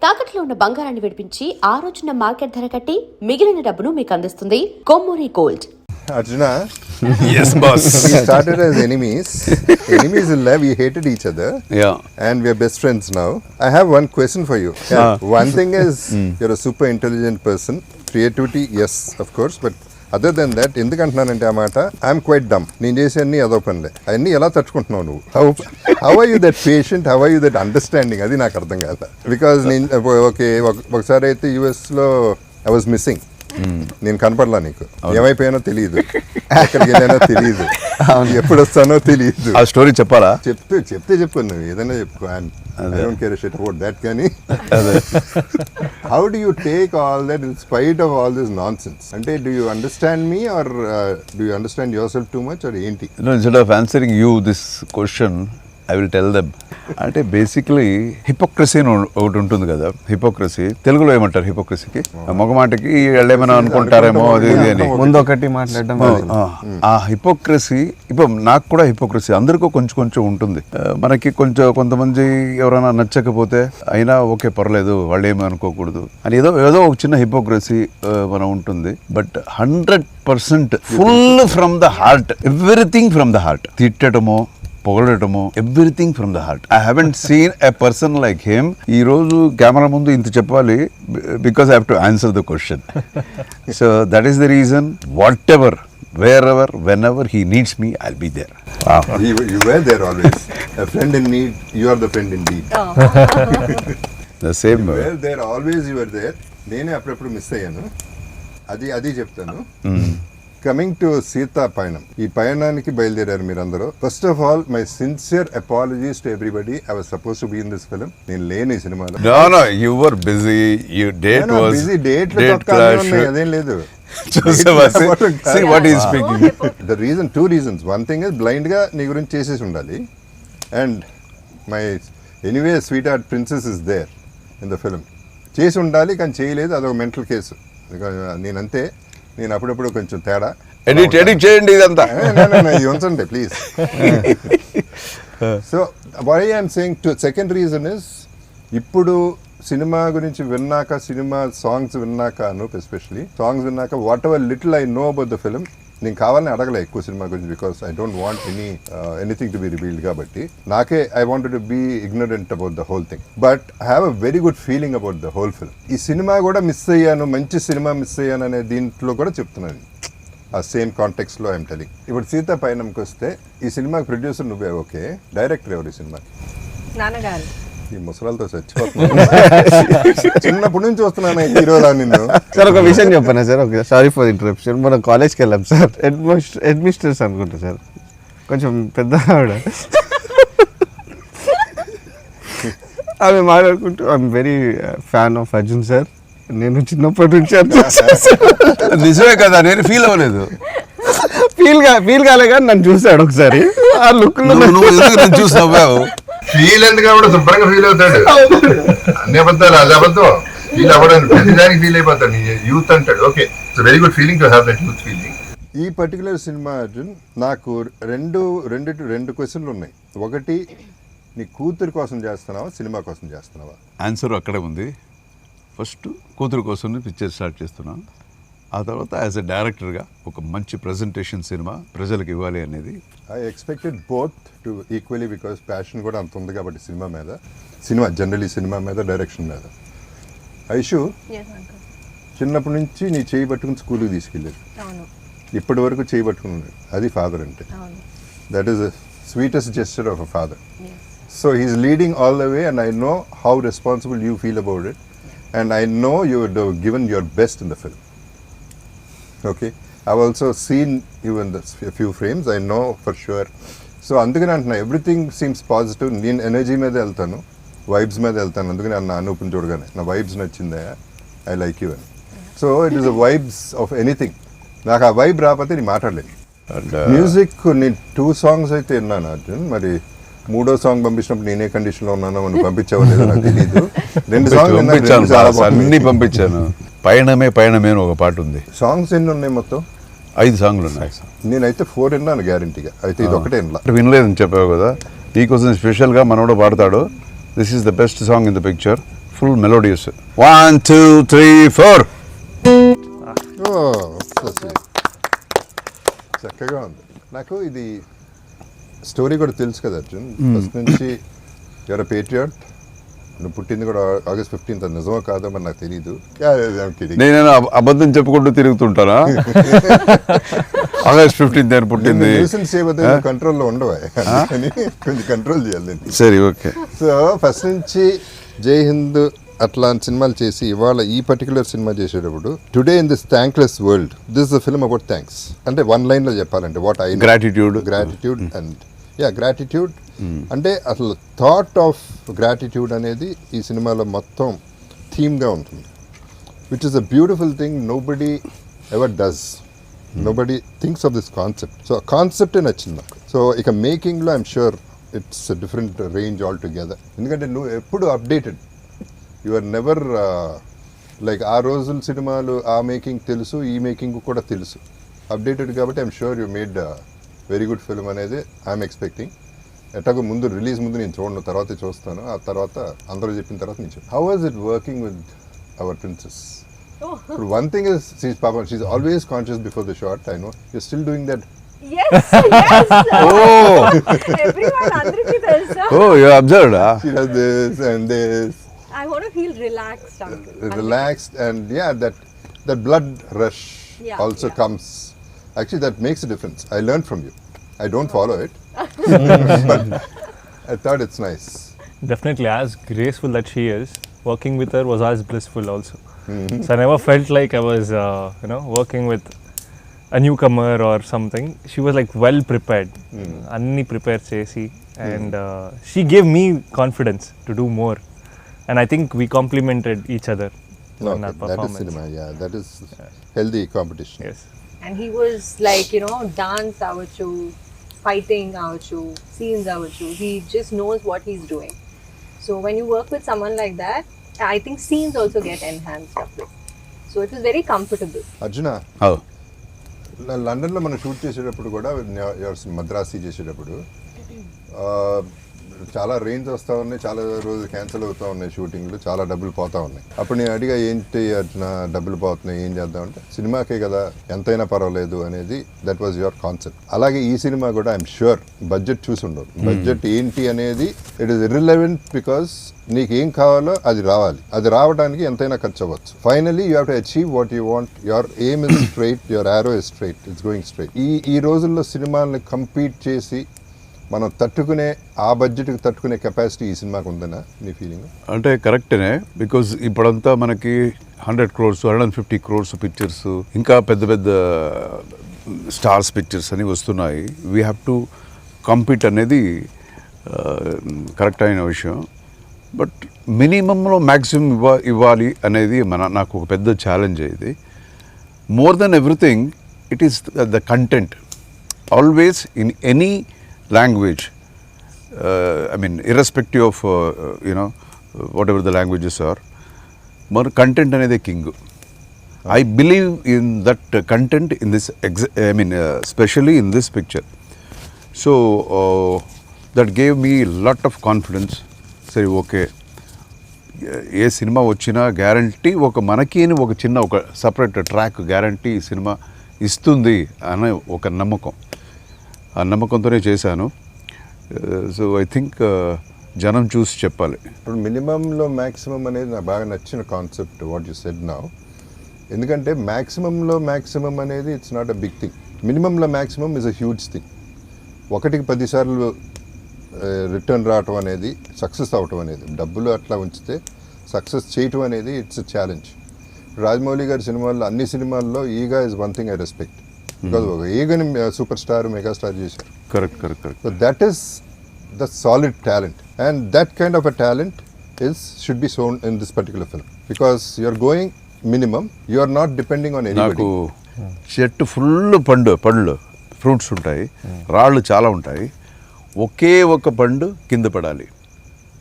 తాకట్లో ఉన్న బంగారాన్ని విడిపించి ఆ రోజున మార్కెట్ ధర కట్టి మిగిలిన డబ్బును మీకు అందిస్తుంది Kommuri gold. Arjuna, Yes, boss. we started as enemies. Enemies in love, we hated each other. Yeah. And we are best friends now. I have one question for you. One thing is, you're a super intelligent person. Creativity, yes, of course. But other than that, ఎందుకంటున్నానంటే ఆ మాట, I'm quite డమ్. నేను చేసే అన్ని అదో పనులే. అవన్నీ ఎలా తట్టుకుంటున్నావు నువ్వు? How are you that patient? How are you that understanding? అది నాకు అర్థం కాదు. బికాజ్ నేను ఓకే ఒకసారి అయితే యూఎస్లో ఐ వాజ్ మిస్సింగ్. నేను కనపడలా, నీకు ఏమైపోయానో తెలియదు, ఎక్కడికి వెళ్ళానో తెలియదు, ఎప్పుడు వస్తానో తెలియదు. ఆ స్టోరీ చెప్పాలా? చెప్తే చెప్పు, నువ్వు ఏదైనా చెప్పుకో. I don't care a shit about that, కానీ how do you take all that in spite of all this nonsense? అంటే do you understand me or do you understand yourself too much or ఏంటి? No, instead of answering you this question, I will tell them. అంటే basically hypocrisy అని ఒకటి ఉంటుంది కదా. Hypocrisy తెలుగులో ఏమంటారు? హిపోక్రసీకి మొగమాటకి ఏమైనా అనుకుంటారేమో అది ఇది అని ముందు ఒకటి మాట్లాడడం. ఆ హిపోక్రసీ ఇప్పుడు నాకు కూడా హిపోక్రసీ అందరికీ కొంచెం కొంచెం ఉంటుంది. మనకి కొంతమంది ఎవరైనా నచ్చకపోతే అయినా ఓకే పర్లేదు, వాళ్ళు ఏమీ అనుకోకూడదు అని ఏదో ఒక చిన్న హిపోక్రసీ మనం ఉంటుంది. But 100% full from the heart, everything from the heart. తిట్టడమో పొగడటము, everything from the heart. I haven't seen a person like him. ఈ రోజు కెమెరా ముందు ఇంత చెప్పాలి because I have to answer the question. So that is the reason. Whatever, wherever, whenever he needs me, I'll be there. Wow. You were there always. A friend in need, you are the friend indeed. The same way. You were there always, you were there. నేనే అప్పుడప్పుడు miss అయ్యాను, అది చెప్తాను. Coming to Sita పయనం, ఈ పయనానికి బయలుదేరారు మీరందరూ. First of all my sincere apologies to everybody. I was suppose to be in this film. నేను లేను ఈ సినిమాలో. No, you were busy. Your date was busy. date డేట్లు clash. అదేం లేదు. Joseph, see what he is speaking. The reason, two reasons. One thing is blind గా నీ గురించి చేసేసి ఉండాలి. And my anyway sweetheart princess is there in the film. చేసి ఉండాలి కానీ చేయలేదు, అదొక మెంటల్ కేసు. నేనంతే, నేను అప్పుడప్పుడు కొంచెం తేడా. ఎడిట్ చేయండి ఇదంతా. ఇది ఉంచండి please. So why I'm saying to second reason is, ఇప్పుడు సినిమా గురించి విన్నాక, సినిమా సాంగ్స్ విన్నాక, ఎస్పెషలీ సాంగ్స్ విన్నాక, whatever little I know about the film, నేను కావాలని అడగలే ఎక్కువ సినిమా గురించి, because I don't want anything to be revealed. కాబట్టి నాకే I wanted to be ignorant about the whole thing. But I have a very good feeling about the whole film. ఈ cinema కూడా miss అయ్యాను, మంచి cinema miss అయ్యాను అనే దీంట్లో కూడా చెప్తున్నాను. ఆ సేమ్ కాంటెక్స్ట్ లో ఐఎమ్ టెలింగ్. ఇప్పుడు సీతా పయనంకి వస్తే, ఈ సినిమాకి ప్రొడ్యూసర్ నువ్వే, ఓకే. డైరెక్టర్ ఎవరు ఈ సినిమాకి? నాన్నగారు. ఈ ముసలాలతో చచ్చిపోతున్నా, చిన్నప్పటి నుంచి వస్తున్నాను హీరోలా నిన్ను. సార్ ఒక విషయం చెప్పనా sir, okay, sorry for interruption. మనం కాలేజ్కి వెళ్ళాం సార్, అడ్మినిస్ట్రేటర్స్ అనుకుంటా సార్, కొంచెం పెద్ద ఆవిడ. ఆమె మాట్లాడుకుంటూ I'm very fan of Arjun sir, నేను చిన్నప్పటి నుంచి నిజమే కదా, నేను ఫీల్ అవ్వలేదు. ఫీల్ కాలే కానీ నన్ను చూసాడు ఒకసారి. ఆ లుక్ చూసి నవ్వావు. ఫీల్ ఎందుకు కూడా శుభ్రంగా ఫీల్ అవుతాడు. అన్ని అబద్ధాలు, అది అబద్ధం. ఫీల్ అవ్వడానికి ప్రతిదానికి ఫీల్ అయిపోతాడు. యూత్ అంటాడు, okay. It's very good feeling to have that youth feeling. ఈ పర్టికులర్ సినిమా అర్జున్, నాకు రెండు క్వశ్చన్లు ఉన్నాయి. ఒకటి, నీ కూతురు కోసం చేస్తున్నావా, సినిమా కోసం చేస్తున్నావా? ఆన్సర్ అక్కడే ఉంది. ఫస్ట్ కూతురు కోసం పిక్చర్ స్టార్ట్ చేస్తున్నాను. ఆ తర్వాత యాజ్ ఎ డైరెక్టర్గా ఒక మంచి ప్రజెంటేషన్ సినిమా ప్రజలకు ఇవ్వాలి అనేది. I expected both to equally, because passion కూడా అంత ఉంది కాబట్టి సినిమా జనరలీ సినిమా మీద, డైరెక్షన్ మీద. ఐషు, చిన్నప్పటి నుంచి నీ చేయి పట్టుకుని స్కూల్కి తీసుకెళ్ళాడు, ఇప్పటి వరకు చేయి పట్టుకున్నాడు. అది ఫాదర్ అంటే. That is the sweetest gesture of a father. So he is leading all the way, and I know how responsible you feel about it, and I know you given your best in the film. Okay, I've also seen you in a few frames, I know for sure. So అందుకని అంటున్నా, everything seems positive. నేను energy మీద వెళ్తాను, vibes మీద వెళ్తాను. అందుకని అన్న అనూపుని చూడగానే నా వైబ్స్ నచ్చిందా, ఐ లైక్ యూ అని. So it is the vibes of anything. నాకు ఆ వైబ్ రాకపోతే నేను మాట్లాడలేను. మ్యూజిక్ నేను 2 songs అయితే విన్నాను అర్జున్. మరి 3వ సాంగ్ పంపించినప్పుడు నేనే కండిషన్లో ఉన్నానో, మనం పంపించావో లేదో నాకు తెలియదు. 2 songs అన్ని పంపించాను. పయనమే అని ఒక పాట ఉంది. సాంగ్స్ ఎన్ని ఉన్నాయి మొత్తం? 5 సాంగ్లు ఉన్నాయి. నేనైతే 4 విన్నాను గ్యారంటీగా. అయితే ఇది ఒకటే వినలేదని చెప్పావు కదా, నీకోసం స్పెషల్గా మనోడు పాడతాడు. This is the best song in the picture full melodious. 1 2 3 4. చక్కగా ఉంది. నాకు ఇది స్టోరీ కూడా తెలుసు కదా అర్జున్, ఫస్ట్ నుంచి యువర్ పేట్రియాట్. నువ్వు పుట్టింది కూడా August 15th, అది నిజమో కాదో మరి నాకు తెలీదు. నేను అబద్ధం చెప్పుకుంటూ తిరుగుతుంటానా? August 15th అని పుట్టింది. కంట్రోల్లో ఉండవా, కొంచెం కంట్రోల్ చేయాలి. సరే, ఓకే. సో ఫస్ట్ నుంచి జై హింద్ అట్లాంటి సినిమాలు చేసి ఇవాళ ఈ పర్టికులర్ సినిమా చేసేటప్పుడు today in this thankless world, this the film about thanks. అంటే వన్ లైన్ లో చెప్పాలంటే what I gratitude and gratitude అంటే అసలు థాట్ ఆఫ్ గ్రాటిట్యూడ్ అనేది ఈ సినిమాలో మొత్తం థీమ్గా ఉంటుంది, which is a beautiful thing. Nobody ever does, nobody thinks of this concept. So ఆ కాన్సెప్టే నచ్చింది నాకు. సో ఇక మేకింగ్లో I'm sure it's different range all together. ఎందుకంటే నువ్వు ఎప్పుడు updated, you are never like ఆ రోజుల సినిమాలు ఆ మేకింగ్ తెలుసు, ఈ మేకింగ్ కూడా తెలుసు, అప్డేటెడ్ కాబట్టి I'm sure you made very good film అనేది ఐఎమ్ ఎక్స్పెక్టింగ్. ఎట్లాగో ముందు రిలీజ్ ముందు నేను చూడను, తర్వాత చూస్తాను, ఆ తర్వాత అందరూ చెప్పిన తర్వాత నేను చెప్పాను. How was it working with our princess? ఇప్పుడు వన్ థింగ్ ఇస్ షీ's always conscious before the shot. I know you're still doing that. Yes. Everyone అందరికీ తెలుసా? Oh, you observed, huh? She does this and this. I want to feel relaxed, uncle. Relaxed, and yeah, that blood rush also yeah. comes. Actually, that makes a difference. I learned from you. I don't follow it, but I thought it's nice. Definitely, as graceful that she is, working with her was as blissful also. So I never felt like I was, working with a newcomer or something. She was like well prepared, anni prepare chesi, and she gave me confidence to do more. And I think we complemented each other in our That is performance. cinema. Yeah, that is healthy competition. Yes. And he was like, dance avachu, fighting avachu, scenes avachu. He just knows what he's doing. So when you work with someone like that, I think scenes also get enhanced up with. So it was very comfortable. Arjuna, Oh. లండన్లో మనం shoot చేసేటప్పుడు కూడా మద్రాసి చేసేటప్పుడు చాలా range వస్తూ ఉన్నాయి, చాలా రోజులు క్యాన్సిల్ అవుతూ ఉన్నాయి షూటింగ్లు, చాలా డబ్బులు పోతూ ఉన్నాయి. అప్పుడు నేను అడిగా ఏంటి అర్జున డబ్బులు పోతున్నాయి ఏం చేద్దామంటే, సినిమాకే కదా ఎంతైనా పర్వాలేదు అనేది, దట్ వాజ్ యువర్ కాన్సెప్ట్. అలాగే ఈ సినిమా కూడా ఐఎమ్ ష్యూర్ బడ్జెట్ చూసి ఉండవు. బడ్జెట్ ఏంటి అనేది ఇట్ ఈస్ ఇర్రిలెవెంట్, బికాస్ నీకు ఏం కావాలో అది రావాలి, అది రావడానికి ఎంతైనా ఖర్చు అవ్వచ్చు. Finally you have to achieve what you want. Your aim is straight, your arrow is straight, it's going straight. ఈ రోజుల్లో సినిమాల్ని కంపీట్ చేసి మనం తట్టుకునే ఆ బడ్జెట్కి తట్టుకునే కెపాసిటీ ఈ సినిమాకి ఉందనా నీ ఫీలింగ్? అంటే కరెక్టేనే, బికాజ్ ఇప్పుడంతా మనకి 100 crores 150 crores పిక్చర్స్, ఇంకా పెద్ద పెద్ద స్టార్స్ పిక్చర్స్ అని వస్తున్నాయి. వీ హ్యావ్ టు కంపీట్ అనేది కరెక్ట్ అయిన విషయం. బట్ మినిమంలో మ్యాక్సిమం ఇవ్వాలి అనేది నాకు ఒక పెద్ద ఛాలెంజ్. ఇది more than everything it is the content. Always in any language, I mean irrespective of whatever the languages are, more content anede king. I believe in that content in this especially in this picture. So that gave me lot of confidence. Say okay, A cinema వచ్చినా guarantee ఒక మనకి అని ఒక చిన్న ఒక separate track guarantee cinema ఇస్తుంది అనే ఒక నమ్మకం, ఆ నమ్మకంతోనే చేశాను. సో ఐ థింక్ జనం చూసి చెప్పాలి. ఇప్పుడు మినిమంలో మ్యాక్సిమం అనేది నాకు బాగా నచ్చిన concept what you said now. ఎందుకంటే మ్యాక్సిమంలో మ్యాక్సిమం అనేది it's not a big thing, మినిమంలో maximum is a huge thing. 1కి 10 సార్లు రిటర్న్ రావటం అనేది, సక్సెస్ అవటం అనేది, డబ్బులు అట్లా ఉంచితే సక్సెస్ చేయటం అనేది ఇట్స్ అ ఛాలెంజ్. రాజమౌళి గారి సినిమాల్లో అన్ని సినిమాల్లో Eega is one thing I respect, because ఒక ఈగని సూపర్ స్టార్ మెగాస్టార్ చేశారు. Correct. So that is the solid talent, and that kind of a talent should be shown in this particular film, because you are going minimum, you are not depending on anybody. నాకు చెట్టు full పండ్లు fruits ఉంటాయి, రాళ్ళు చాలా ఉంటాయి, ఒకే ఒక పండు కింద పడాలి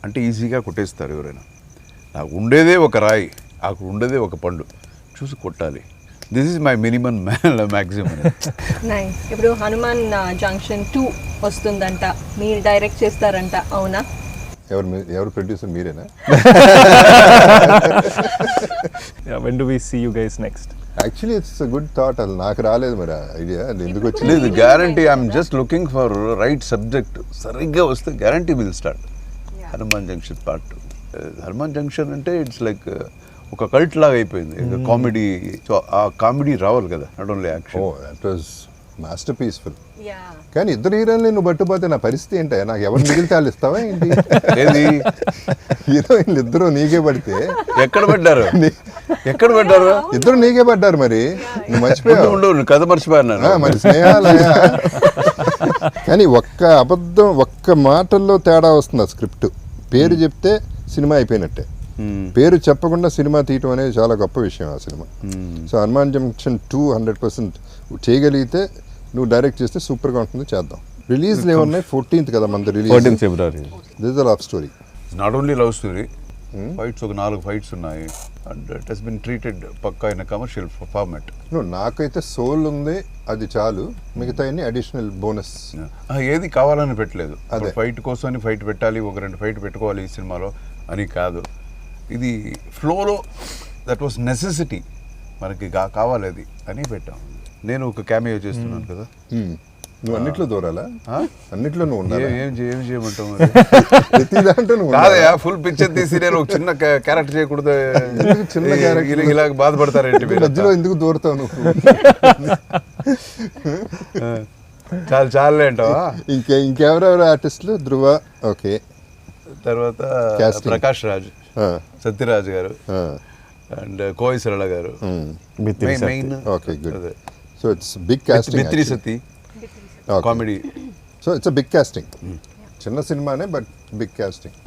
అంటే ఈజీగా కొట్టేస్తారు ఎవరైనా. నాకు ఉండేదే ఒక రాయి, నాకు ఉండేదే ఒక పండు, చూసి కొట్టాలి. This is my minimum maximum. Nice. ఇప్పుడు హనుమాన్ జంక్షన్ 2 వస్తుందంట, మీరు డైరెక్ట్ చేస్తారంట, అవునా? ఎవరు ప్రొడ్యూసర్ మీరేనా? Yeah, when do we see you guys next? Actually it's good thought. అది నాకు రాలేదు మరి ఐడియా, అది ఎందుకు వచ్చింది? లేదు guarantee I'm just looking for right subject. సరిగ్గా వస్తే guarantee will start Hanuman Junction part 2. Hanuman Junction అంటే ఇట్స్ లైక్ ఒక కల్ట్ లాగా అయిపోయింది. కామెడీ, సో ఆ కామెడీ రావాలి కదా, నాట్ ఓన్లీ ఓ action. That was master peaceful. Yeah. కానీ ఇద్దరు హీరోయిన్లు నువ్వు పట్టుపోతే నా పరిస్థితి ఏంటి? నాకు ఎవరు మిగిలితే వాళ్ళు ఇస్తావా ఏంటి? ఏది హీరోయిన్లు ఇద్దరు నీకే పడితే ఎక్కడ పెట్టారు? ఎక్కడ పెట్టారు? ఇద్దరు నీకే పడ్డారు మరి, నువ్వు మర్చిపోయావు. ఉండు నువ్వు కథ మర్చిపోయాను. మరి స్నేహాలయ. కానీ ఒక్క అబద్ధం, ఒక్క మాటల్లో తేడా వస్తుంది ఆ స్క్రిప్ట్. పేరు చెప్తే సినిమా అయిపోయినట్టే. పేరు చెప్పకుండా సినిమా తీయటం అనేది చాలా గొప్ప విషయం ఆ సినిమా. సో హనుమాన్ జంక్షన్ 2 100% చేయగలిగితే, నువ్వు డైరెక్ట్ చేస్తే సూపర్గా ఉంటుంది, చేద్దాం. రిలీజ్లు ఏమన్నాయి? 14th కదా మనది release. 14th February. This is the love story. Not only love story, fights ఒక 4 ఫైట్స్ ఉన్నాయి. And it has been treated పక్కా ఇన్ కమర్షియల్ ఫార్మాట్. నాకైతే సోల్ ఉంది, అది చాలు. మిగతా అన్ని అడిషనల్ బోనస్. ఏది కావాలని పెట్టలేదు. అదే. ఫైట్ కోసం ఫైట్ పెట్టాలి, ఒక 2 ఫైట్ పెట్టుకోవాలి ఈ సినిమాలో అని కాదు. ఇది ఫ్లోలో దట్ వాస్ నెసెసిటీ, మనకి కావాలి అది అని పెట్టాం. నేను ఒక క్యామియో చేస్తున్నాను కదా. నువ్వు అన్నిట్లో దూరాలా? అన్నిట్లో నువ్వు ఉండాలి. ఏం చేయమంటావు మరి? ప్రతి దాంట్లో నువ్వు కాదయా, ఫుల్ పిక్చర్ తీసి నేను ఒక చిన్న క్యారెక్టర్ చేయకూడదు. చిన్న character? ఇలా బాధపడతారేంటి ఉండాలి. మీరు? మధ్యలో ఎందుకు దూరతావు నువ్వు? చాలే అంటావా? ఇంకెవరెవరు ఆర్టిస్టులు? ధృవ, ఓకే. తర్వాత Casting. Prakash Raj, Sathyaraj garu, and Kovai Sarala garu, main. Okay, good. So it's big casting. మిత్రి సతి comedy. So it's big casting. చిన్న సినిమానే బట్ బిగ్ కాస్టింగ్.